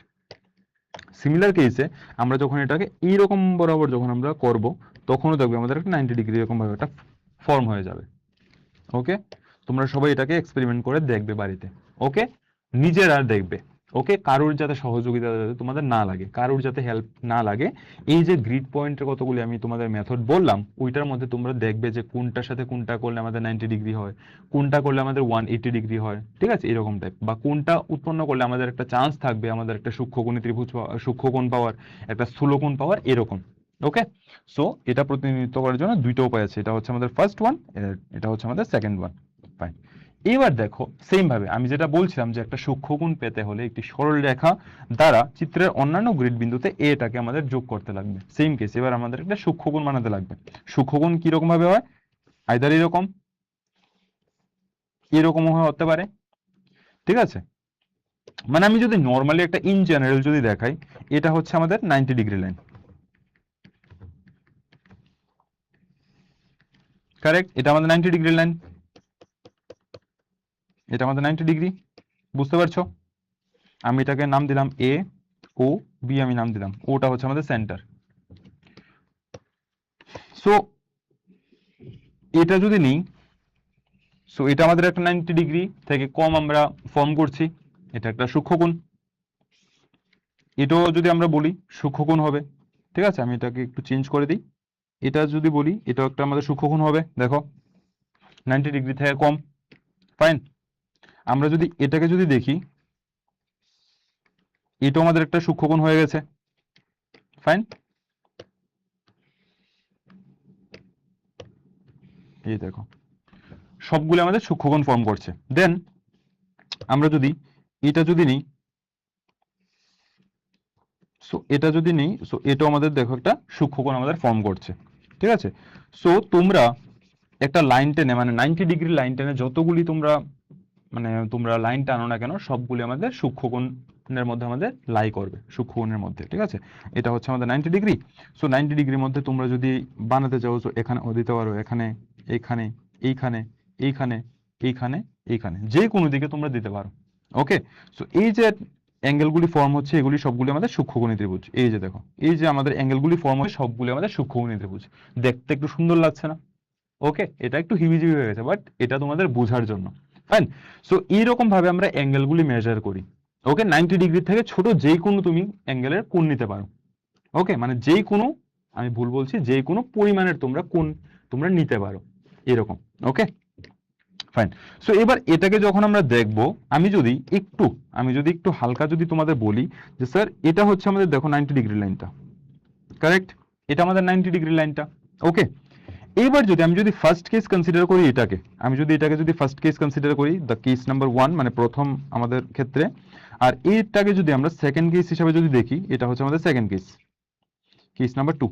সিমিলার কেসে আমরা যখন এটাকে এইরকম বরাবর যখন আমরা করব তখনও দেখবে আমাদের একটা 90 ডিগ্রি এরকম ভাবে একটা ফর্ম হয়ে যাবে। ওকে, তোমরা সবাই এটাকে এক্সপেরিমেন্ট করে দেখবে বাড়িতে। ওকে, নিজেরা দেখবে। ওকে, কারোর যাতে সহযোগিতা যাতে তোমাদের না লাগে, কারোর যাতে হেল্প না লাগে, এই যে গ্রিড পয়েন্টের কতগুলি আমি তোমাদের মেথড বললাম ওইটার মধ্যে তোমরা দেখবে যে কোনটার সাথে কোনটা করলে আমাদের 90 ডিগ্রি হয়, কোনটা করলে আমাদের 180 ডিগ্রি হয়, ঠিক আছে, এরকম টাইপ, বা কোনটা উৎপন্ন করলে আমাদের একটা চান্স থাকবে আমাদের একটা সূক্ষ্মকোণী ত্রিভুজ সূক্ষ্মকোণ পাওয়ার, একটা স্থূলকোণ পাওয়ার, এরকম। ওকে, সো এটা প্রতিনিধিত্ব করার জন্য দুইটা উপায় আছে, এটা হচ্ছে আমাদের ফার্স্ট ওয়ান, এটা হচ্ছে আমাদের সেকেন্ড ওয়ান। ফাইন, এবার দেখো সেম ভাবে আমি যেটা বলছিলাম যে একটা সূক্ষ্মকোণ পেতে হলে একটি সরল রেখা দ্বারা চিত্রের অন্যান্য গ্রিড বিন্দুতে এটাকে আমাদের যোগ করতে লাগবে। সেম কেস, এবার আমাদের একটা সূক্ষ্মকোণ বানাতে লাগবে। সূক্ষ্মকোণ কিরকম ভাবে হয়? আইদার এরকম, এরকমও হতে পারে, ঠিক আছে? মানে আমি যদি নর্মালি একটা ইন জেনারেল যদি দেখাই, এটা হচ্ছে আমাদের 90 ডিগ্রি লাইন, কারেক্ট? এটা আমাদের 90 ডিগ্রি লাইন, এটা আমাদের 90 ডিগ্রি, বুঝতে পারছো? আমি এটাকে নাম দিলাম এ, ও, বি আমি নাম দিলাম, ওটা হচ্ছে আমাদের সেন্টার। সো এটা যদি নিই, সো এটা আমাদের একটা 90 ডিগ্রি থেকে কম আমরা ফর্ম করছি, এটা একটা সূক্ষ্মকোণ। এটাও যদি আমরা বলি সূক্ষ্মকোণ হবে, ঠিক আছে? আমি এটাকে একটু চেঞ্জ করে দিই, এটা যদি বলি এটাও একটা আমাদের সূক্ষ্মকোণ হবে, দেখো 90 ডিগ্রি থেকে কম। ফাইন, আমরা যদি এটাকে যদি দেখি, এটাও আমাদের একটা সূক্ষ্মকোণ হয়ে গেছে। ফাইন, এই দেখো সবগুলো আমাদের সূক্ষ্মকোণ ফর্ম করছে। দেন আমরা যদি এটা যদি নিই, সো এটা যদি নিই, সো এটাও আমাদের দেখো একটা সূক্ষ্মকোণ আমাদের ফর্ম করছে, ঠিক আছে? সো তোমরা একটা লাইন টেনে, মানে 90 ডিগ্রি লাইন টেনে যতগুলি তোমরা লাইন টানো না কেন সবগুলি আমাদের সূক্ষ্মকোণের মধ্যে আমাদের লাই করবে, সূক্ষ্মকোণের মধ্যে, ঠিক আছে? এটা হচ্ছে আমাদের 90 ডিগ্রি। সো 90 ডিগ্রির মধ্যে তোমরা যদি বানাতে চাও, তো এখানে দিতে পারো, এখানে, এইখানে, এইখানে, এইখানে, এইখানে, এইখানে, যে কোনো দিকে তোমরা দিতে পারো। ওকে, সো এই যে অ্যাঙ্গেলগুলি ফর্ম হচ্ছে এগুলি সবগুলি আমাদের সূক্ষ্মকোণী ত্রিভুজ। এই যে দেখো, এই যে আমাদের অ্যাঙ্গেলগুলি ফর্ম হয় সবগুলি আমাদের সূক্ষ্মকোণী ত্রিভুজ। দেখতে একটু সুন্দর লাগছে না? ওকে, এটা একটু হিবিজিবি হয়ে গেছে, বাট এটা তোমাদের বোঝার জন্য। ফাইন, সো এইরকম ভাবে আমরা অ্যাঙ্গেলগুলি মেজার করি। ওকে, 90 ডিগ্রি থেকে ছোট যেই কোনো তুমি অ্যাঙ্গেলের কোণ নিতে পারো। ওকে, মানে যেই কোনো, আমি ভুল বলছি, যেই কোনো পরিমাণের তোমরা কোণ তোমরা নিতে পারো, এরকম। ওকে, ফাইন। সো এবার এটাকে যখন আমরা দেখব, আমি যদি একটু হালকা যদি তোমাদের বলি যে স্যার এটা হচ্ছে আমাদের দেখো 90 ডিগ্রি লাইনটা, কারেক্ট? এটা আমাদের 90 ডিগ্রি লাইনটা। ওকে, এবার আমি যদি ফার্স্ট কেস কনসিডার করি এটাকে, এটাকে যদি ফার্স্ট কেস কনসিডার করি, দ্য কেস নাম্বার 1, মানে প্রথম আমাদের ক্ষেত্রে, আর এটাকে যদি আমরা সেকেন্ড কেস হিসাবে যদি দেখি, এটা হচ্ছে আমাদের সেকেন্ড কেস, কেস নাম্বার 2,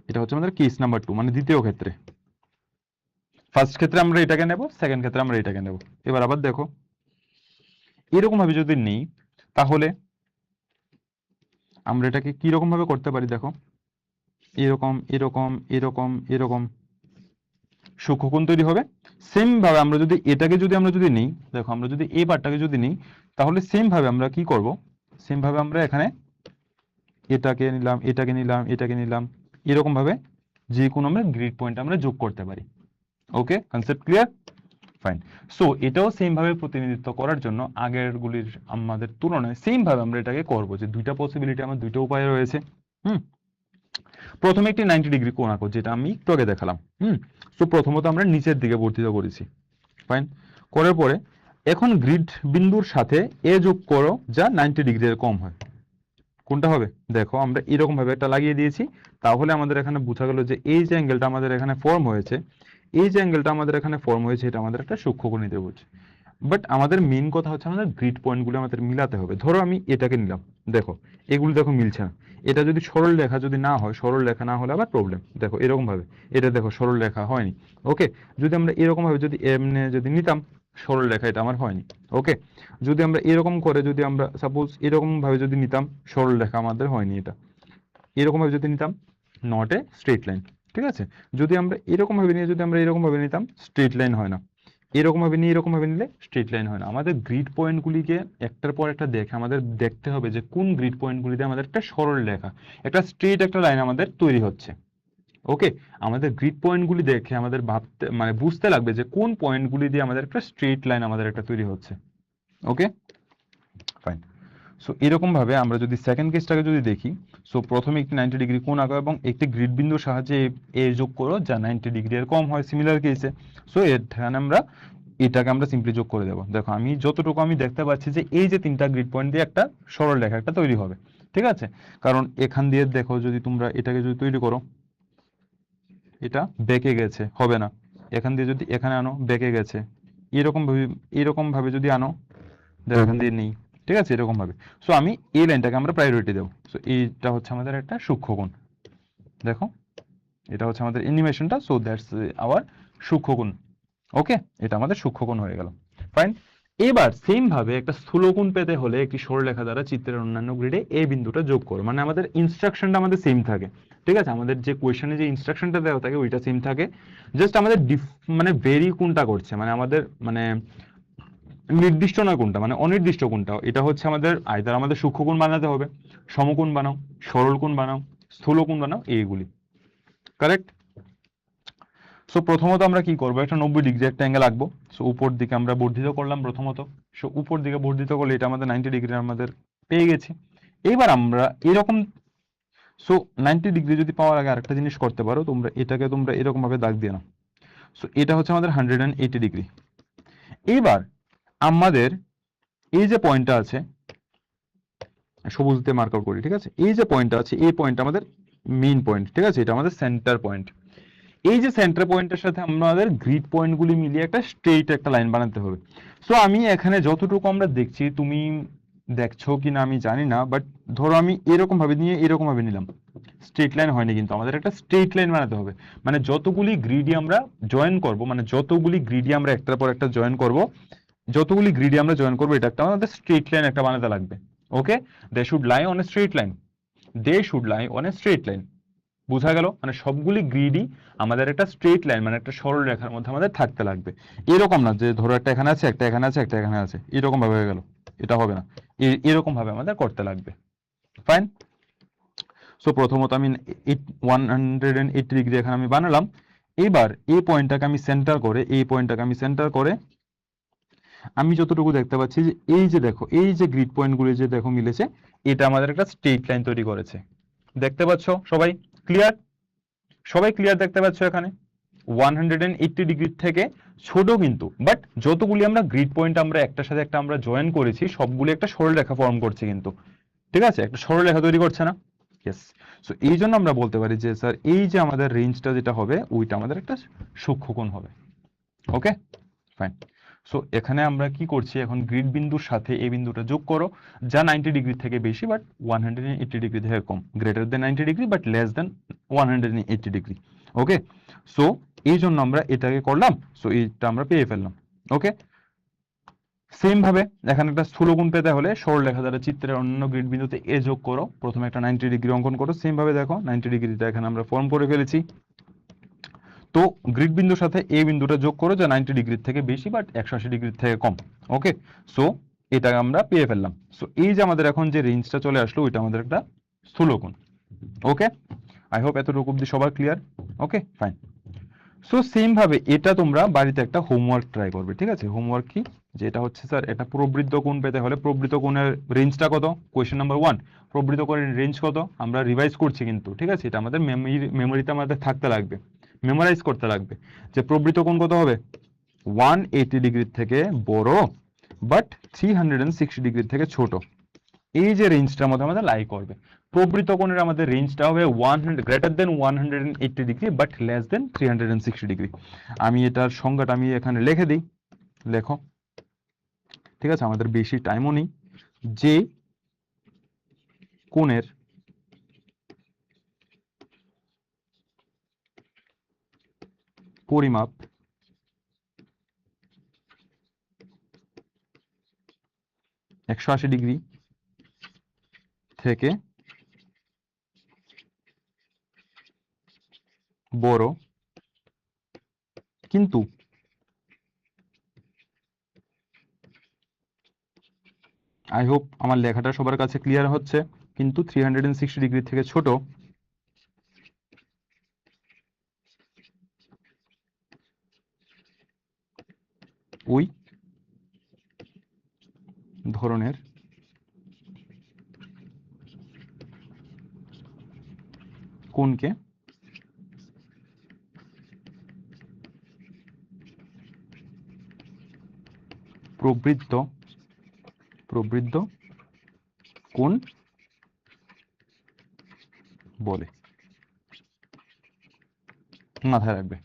এটা হচ্ছে আমাদের কেস নাম্বার 2, মানে দ্বিতীয় ক্ষেত্রে। ফার্স্ট ক্ষেত্রে আমরা এটাকে নেব, সেকেন্ড ক্ষেত্রে আমরা এটাকে নেব। এবার আবার দেখো এরকম ভাবে যদি নেই, তাহলে আমরা এটাকে কি রকম ভাবে করতে পারি, দেখো এরকম, এরকম, এরকম, এরকম সূক্ষ্মকোণ তৈরি হবে। সেম ভাবে আমরা যদি এটাকে যদি নিই, দেখো আমরা যদি এই পার্টটাকে যদি নিই, তাহলে সেম ভাবে আমরা কি করব, সেম ভাবে আমরা এখানে এটাকে নিলাম, এটাকে নিলাম, এটাকে নিলাম, এরকম ভাবে যে কোনো আমরা গ্রিড পয়েন্ট আমরা যোগ করতে পারি। ওকে, কনসেপ্ট ক্লিয়ার? ফাইন, সো এটাও সেম ভাবে প্রতিনিধিত্ব করার জন্য আগের গুলির আমাদের তুলনায় সেম ভাবে আমরা এটাকে করব, যে দুইটা পসিবিলিটি, আমার দুইটা উপায় রয়েছে। প্রথমে একটি 90 ডিগ্রি কোণ আঁকো, যেটা আমি একটু আগে দেখালাম। সো প্রথমত আমরা নিচের দিকে বর্ধিত করেছি। ফাইন, করার পরে এখন গ্রিড বিন্দুর সাথে এ যোগ করো যা 90 ডিগ্রির কম হয়। কোনটা হবে? দেখো আমরা এরকম ভাবে একটা লাগিয়ে দিয়েছি, তাহলে আমাদের এখানে বোঝা গেল যে এই যে অ্যাঙ্গেলটা আমাদের এখানে ফর্ম হয়েছে, এই যে অ্যাঙ্গেলটা আমাদের এখানে ফর্ম হয়েছে এটা আমাদের একটা সূক্ষ্মকোণ নিতে বলছে। বাট আমাদের মেইন কথা হচ্ছে আমাদের গ্রিড পয়েন্টগুলো আমাদের মিলাতে হবে। ধরো আমি এটাকে নিলাম, দেখো এগুলো দেখো মিলছে না। এটা যদি সরল রেখা যদি না হয়, সরল রেখা না হলে আবার প্রবলেম। দেখো এরকম ভাবে এটা দেখো সরল রেখা হয়নি। ওকে, যদি আমরা এরকম ভাবে যদি এমনি যদি নিতাম সরল রেখা, এটা আমার হয়নি। ওকে, যদি আমরা এরকম করে যদি আমরা সাপোজ এরকম ভাবে যদি নিতাম সরল রেখা আমাদের হয়নি। এটা এরকম ভাবে যদি নিতাম নট এ স্ট্রেট লাইন। ঠিক আছে, যদি আমরা এরকম ভাবে নিয়ে যদি আমরা এরকম ভাবে নিতাম স্ট্রেট লাইন হয় না। এরকম ভাবে নিয়ে এরকম ভাবে নিলে স্ট্রেট লাইন হয় না। আমাদের গ্রিড পয়েন্টগুলিকে একটার পর একটা দেখে আমাদের দেখতে হবে যে কোন গ্রিড পয়েন্টগুলিতে আমাদের একটা সরল রেখা, একটা স্ট্রেট একটা লাইন আমাদের তৈরি হচ্ছে। ওকে, আমাদের গ্রিড পয়েন্টগুলি দেখে আমাদের ভাবতে মানে বুঝতে লাগবে যে কোন পয়েন্টগুলি দিয়ে আমাদের একটা স্ট্রেট লাইন আমাদের একটা তৈরি হচ্ছে। Okay fine. সো এরকম ভাবে আমরা যদি সেকেন্ড কেসটাকে যদি দেখি, সো প্রথমে একটি 90 ডিগ্রি কোণ আঁকো এবং একটি গ্রিড বিন্দুর সাহায্যে এ যোগ করো যা 90 ডিগ্রি এর কম হয় সিমিলার কেসে। সো এখানে আমরা এটাকে আমরা সিম্পলি যোগ করে দেবো। দেখো আমি যতটুকু আমি দেখতে পাচ্ছি যে এই যে তিনটা গ্রিড পয়েন্ট দিয়ে একটা সরল রেখা একটা তৈরি হবে। ঠিক আছে, কারণ এখান দিয়ে দেখো যদি তোমরা এটাকে যদি তৈরি করো, এটা বেঁকে গেছে, হবে না। এখান দিয়ে যদি এখানে আনো বেঁকে গেছে, এরকম ভাবে যদি আনো দেখো এখান দিয়ে নেই। ঠিক আছে, এরকম ভাবে। সো আমি এই লাইনটাকে আমরা প্রায়োরিটি দেবো। সো এইটা হচ্ছে আমাদের একটা সূক্ষ্মকোণ। দেখো এটা হচ্ছে আমাদের অ্যানিমেশনটা। সো দ্যাটস আওয়ার সূক্ষ্মকোণ। ওকে, এটা আমাদের সূক্ষ্মকোণ হয়ে গেল। ফাইন। এবার সেম ভাবে একটা স্থূলকোণ পেতে হলে একটি সরলরেখা দ্বারা চিত্রের অন্যান্য গ্রিডে এই বিন্দুটা যোগ করো। মানে আমাদের ইনস্ট্রাকশনটা আমাদের সেম থাকে। ঠিক আছে, আমাদের যে কোয়েশনে যে ইনস্ট্রাকশনটা দেওয়া থাকে ওইটা সেম থাকে। জাস্ট আমাদের মানে ভেরি কোনটা করছে, মানে আমাদের মানে নির্দিষ্ট নয় কোনটা, মানে অনির্দিষ্ট কোনটা। এটা হচ্ছে আমাদের আইদার আমাদের সূক্ষ্মকোণ বানাতে হবে, সমকোণ বানাও, সরল কোণ বানাও, স্থূলকোণ বানাও, এইগুলি। কারেক্ট। সো প্রথমত আমরা কি করবো, একটা 90 ডিগ্রি একটা অ্যাঙ্গেল আঁকবো। সো উপর দিকে আমরা বর্ধিত করলাম প্রথমত। সো উপর দিকে বর্ধিত করলে এটা আমাদের 90 ডিগ্রি আমাদের পেয়ে গেছি। এবার আমরা এরকম, সো 90 ডিগ্রি যদি পাওয়ার আগে আরেকটা জিনিস করতে পারো, তোমরা এটাকে তোমরা এরকম ভাবে দাগ দিয়ে নাও। সো এটা হচ্ছে আমাদের 180 ডিগ্রি। এবার আমাদের এই যে পয়েন্টটা আছে, সবুজ দিয়ে মার্ক আউট করি। ঠিক আছে, এই যে পয়েন্টটা আছে এই পয়েন্টটা আমাদের মেইন পয়েন্ট। ঠিক আছে, এটা আমাদের সেন্টার পয়েন্ট। এই যে সেন্টার পয়েন্টের সাথে আমাদের গ্রিড পয়েন্টগুলি মিলিয়ে একটা স্ট্রেইট একটা লাইন বানাতে হবে। সো আমি এখানে যতটুকু আমরা দেখছি, তুমি দেখছো কি না আমি জানি না, বাট ধরো আমি এরকম ভাবে নিয়ে এরকম ভাবে নিলাম, স্ট্রেট লাইন হয়নি, কিন্তু আমাদের একটা স্ট্রেট লাইন বানাতে হবে। মানে যতগুলি গ্রিডি আমরা জয়েন করব, মানে যতগুলি গ্রিডি আমরা একটার পর একটা জয়েন করব, যতগুলি গ্রিডি আমরা জয়েন করবো এটা একটা আমাদের স্ট্রেট লাইন একটা বানাতে লাগবে। Okay, they should lie on a straight line, they should lie on a straight line. বোঝা গেল? মানে সবগুলি গ্রিডই আমাদের একটা স্ট্রেট লাইন মানে একটা সরল রেখার মধ্যে আমাদের থাকতে লাগবে। এরকম না যে ধরো একটা এখানে আছে, একটা এখানে আছে, একটা এখানে আছে, এরকম ভাবে হয়ে গেল, এটা হবে না। এরকম ভাবে আমাদের করতে লাগবে। ফাইন। সো প্রথমত আমি 180 ডিগ্রি এখানে আমি বানালাম। এবার এই পয়েন্টটাকে আমি সেন্টার করে, এই পয়েন্টটাকে আমি সেন্টার করে আমি যতটুকু দেখতে পাচ্ছি যে এই যে দেখো এই যে গ্রিড পয়েন্টগুলি যে দেখো মিলেছে, এটা আমাদের একটা স্ট্রেট লাইন তৈরি করেছে। দেখতে পাচ্ছ সবাই? ক্লিয়ার? সবাই ক্লিয়ার দেখতে পাচ্ছ? এখানে 180 ডিগ্রি থেকে ছোট কিন্তু, বাট যতগুলি আমরা গ্রিড পয়েন্ট আমরা একটার সাথে একটা আমরা জয়েন করেছি সবগুলি একটা সরল রেখা ফর্ম করছে কিন্তু। ঠিক আছে, একটা সরল রেখা তৈরি করছে না? ইয়েস। সো এই জন্য আমরা বলতে পারি যে স্যার এই যে আমাদের রেঞ্জটা যেটা হবে ওইটা আমাদের একটা সূক্ষ্মকোণ হবে। Okay fine. সো এখানে আমরা কি করছি, এখন গ্রিড বিন্দুর সাথে এই বিন্দুটা যোগ করো যা 90 ডিগ্রি থেকে বেশি বাট 180 ডিগ্রি থেকে কম, greater than 90 degree but less than 180 degree. Okay, so এই জন্য আমরা এটাকে করলাম। সো এইটা আমরা পেয়ে ফেললাম। ওকে, সেম ভাবে এখানে একটা স্থূলকোণ পেতে হলে সরলরেখা দ্বারা চিত্রের অন্য গ্রিড বিন্দুতে এ যোগ করো। প্রথমে একটা 90 ডিগ্রি অঙ্কন করো। সেম ভাবে দেখো 90 ডিগ্রিটা এখানে আমরা ফর্ম করে ফেলেছি। তো গ্রিড বিন্দুর সাথে এই বিন্দুটা যোগ করো যা 90 ডিগ্রি থেকে বেশি বাট 180 ডিগ্রি থেকে কম। ওকে, সো এটা আমরা পেয়ে ফেললাম। সো এই যে আমাদের এখন যে রেঞ্জটা চলে আসলো ওইটা আমাদের একটা স্থূলকোণ। ওকে, আই হোপ এতটুকু অব্দি সবার clear. Okay fine. So same ভাবে এটা তোমরা বাড়িতে একটা হোমওয়ার্ক ট্রাই করবে। ঠিক আছে, হোমওয়ার্ক কি, যেটা হচ্ছে স্যার এটা প্রবৃত্ত কোণ পেতে হলে প্রবৃত্ত কোণের রেঞ্জটা কত, কোয়েশ্চেন নাম্বার 1 প্রবৃত্ত কোণের রেঞ্জ কত, আমরা রিভাইজ করছি কিন্তু। ঠিক আছে, এটা আমাদের মেমোরিতে আমাদের থাকতে লাগবে, মেমোরাইজ করতে লাগবে যে প্রবৃত্ত কোণ কত হবে, 180 ডিগ্রি থেকে বড় বাট 360 ডিগ্রি থেকে ছোট। এই যে রেঞ্জটার মধ্যে আমাদের লাই করবে। প্রবৃত্ত কোণের আমাদের রেঞ্জটা হবে 100 greater than 180 degree but less then 360 degree. আমি এটার সংজ্ঞাটা আমি এখানে লিখে দিই, লেখো। ঠিক আছে, আমাদের বেশি টাইমও নেই। যে কোণের পরিমাপ 180 ডিগ্রি থেকে বড়, কিন্তু আই হোপ আমার লেখাটা সবার কাছে ক্লিয়ার হচ্ছে, কিন্তু 360 ডিগ্রি থেকে ছোট ওই ধরনের কোণকে প্রবৃত্ত কোণ বলে। মাথায় রাখবে,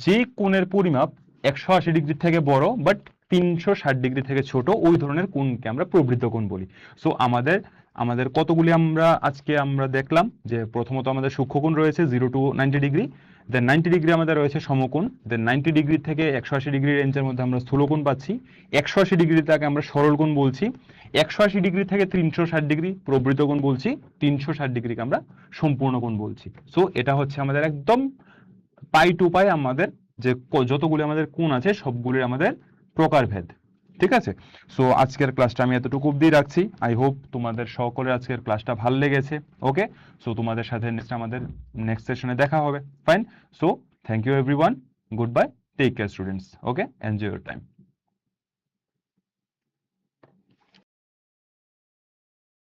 যে কোণের পরিমাপ 180 ডিগ্রি থেকে বড় বাট 360 ডিগ্রি থেকে ছোট ওই ধরনের কোণকে আমরা প্রবৃত্ত কোণ বলি। সো আমাদের কতগুলি আমরা আজকে আমরা দেখলাম যে প্রথমত আমাদের সূক্ষ্মকোণ রয়েছে 0 to 90 ডিগ্রি, দেন 90 ডিগ্রি আমাদের রয়েছে সমকোণ, দেন 90 ডিগ্রি থেকে 180 ডিগ্রি রেঞ্জের মধ্যে আমরা স্থূলকোণ পাচ্ছি, 180 ডিগ্রিটাকে আমরা সরল কোণ বলছি, 180 ডিগ্রি থেকে 360 ডিগ্রি প্রবৃত্ত কোণ বলছি, 360 ডিগ্রিকে আমরা সম্পূর্ণ কোণ বলছি। সো এটা হচ্ছে আমাদের একদম পাই টু পাই আমাদের যে যতগুলি আমাদের কোণ আছে সবগুলির আমাদের প্রকারভেদ। ঠিক আছে, সো আজকের ক্লাসটা আমি এতটুকু অবধি রাখছি। আই হোপ তোমাদের সকলের আজকের ক্লাসটা ভালো লেগেছে। ওকে, সো তোমাদের সাথে আমাদের নেক্সট সেশনে দেখা হবে। Fine, so thank you everyone, good bye, take care students. Okay, enjoy your time.